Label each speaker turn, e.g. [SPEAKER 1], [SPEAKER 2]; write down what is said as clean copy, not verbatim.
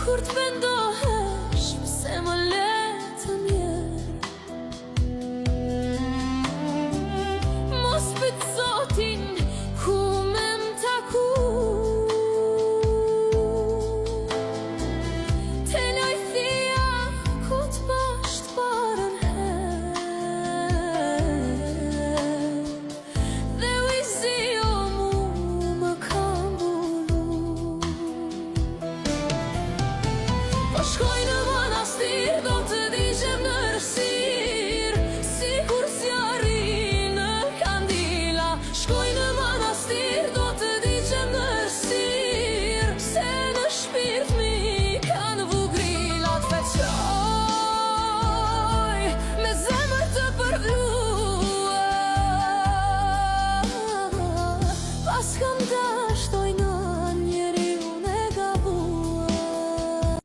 [SPEAKER 1] Kur të vendohesh, pse më le të mjerë. Mos pyet zotin ku me m'taku. Te loj thia ku t'bash t'parën her. Dhe ujzi o mu më ka mbullu. Po shkoj në